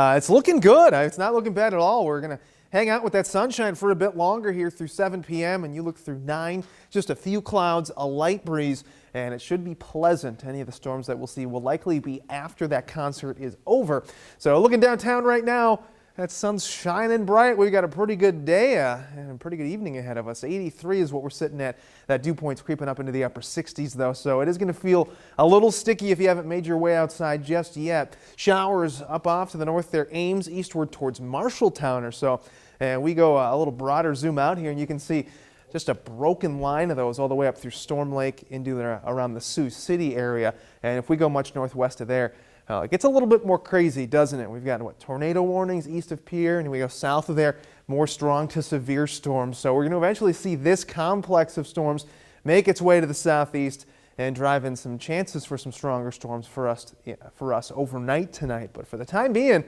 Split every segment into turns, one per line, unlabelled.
It's looking good. It's not looking bad at all. We're going to hang out with that sunshine for a bit longer here through 7 p.m. and you look through 9, just a few clouds, a light breeze, and it should be pleasant. Any of the storms that we'll see will likely be after that concert is over. So looking downtown right now, that sun's shining bright. We've got a pretty good day and a pretty good evening ahead of us. 83 is what we're sitting at. That dew point's creeping up into the upper 60s though, so it is going to feel a little sticky if you haven't made your way outside just yet. Showers up off to the north there, Ames eastward towards Marshalltown or so. And we go a little broader zoom out here and you can see just a broken line of those all the way up through Storm Lake into around the Sioux City area. And if we go much northwest of there, it gets a little bit more crazy, doesn't it? We've got tornado warnings east of Pierre, and we go south of there, more strong to severe storms. So we're going to eventually see this complex of storms make its way to the southeast and drive in some chances for some stronger storms for us overnight tonight. But for the time being,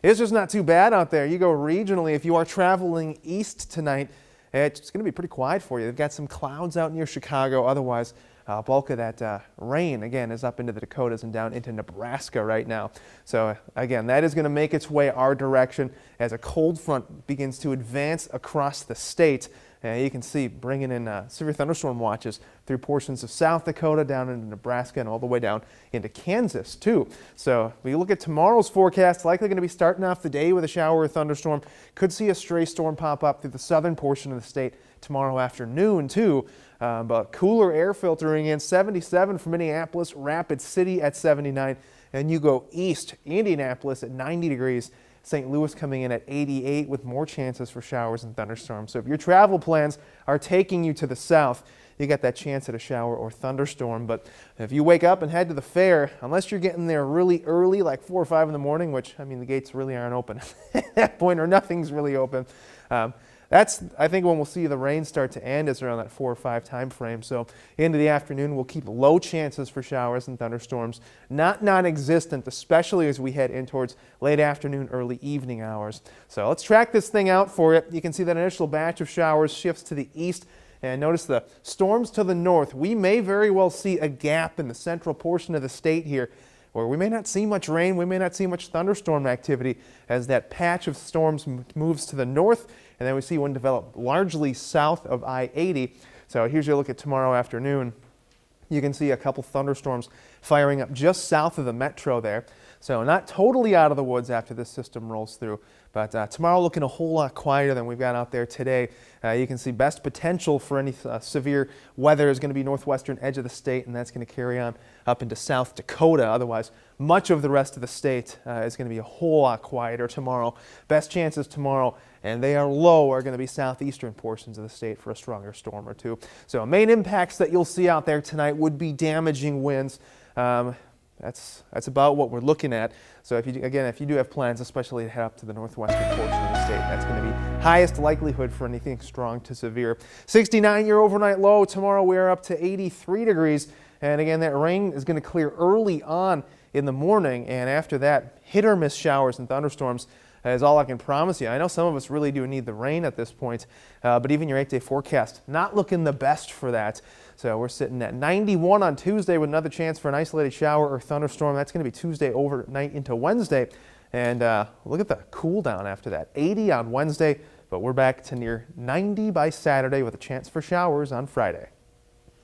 it's just not too bad out there. You go regionally, if you are traveling east tonight, it's going to be pretty quiet for you. They've got some clouds out near Chicago. Otherwise, bulk of that rain, again, is up into the Dakotas and down into Nebraska right now. So, again, that is going to make its way our direction as a cold front begins to advance across the state. You can see bringing in severe thunderstorm watches through portions of South Dakota, down into Nebraska, and all the way down into Kansas, too. So, if you look at tomorrow's forecast, likely going to be starting off the day with a shower or thunderstorm. Could see a stray storm pop up through the southern portion of the state tomorrow afternoon, too. But cooler air filtering in, 77 for Minneapolis, Rapid City at 79, and you go east, Indianapolis at 90 degrees, St. Louis coming in at 88 with more chances for showers and thunderstorms. So if your travel plans are taking you to the south, you got that chance at a shower or thunderstorm. But if you wake up and head to the fair, unless you're getting there really early, like 4 or 5 in the morning, which, I mean, the gates really aren't open at that point, or nothing's really open. That's, I think, when we'll see the rain start to end is around that 4 or 5 time frame. So into the afternoon, we'll keep low chances for showers and thunderstorms, not non-existent, especially as we head in towards late afternoon, early evening hours. So let's track this thing out for you. You can see that initial batch of showers shifts to the east. And notice the storms to the north. We may very well see a gap in the central portion of the state here, where we may not see much rain, we may not see much thunderstorm activity as that patch of storms moves to the north, and then we see one develop largely south of I-80. So here's your look at tomorrow afternoon. You can see a couple thunderstorms firing up just south of the metro there. So not totally out of the woods after this system rolls through, but tomorrow looking a whole lot quieter than we've got out there today. You can see best potential for any severe weather is going to be northwestern edge of the state, and that's going to carry on up into South Dakota. Otherwise, much of the rest of the state is going to be a whole lot quieter tomorrow. Best chances tomorrow, and they are low, are going to be southeastern portions of the state for a stronger storm or two. So main impacts that you'll see out there tonight would be damaging winds. That's about what we're looking at. So if you do have plans, especially to head up to the northwestern portion of the state, that's going to be highest likelihood for anything strong to severe. 69-year overnight low. Tomorrow we're up to 83 degrees. And again, that rain is going to clear early on in the morning. And after that, hit or miss showers and thunderstorms is all I can promise you. I know some of us really do need the rain at this point, but even your 8-day forecast, not looking the best for that. So we're sitting at 91 on Tuesday with another chance for an isolated shower or thunderstorm. That's going to be Tuesday overnight into Wednesday. And look at the cool down after that. 80 on Wednesday, but we're back to near 90 by Saturday with a chance for showers on Friday.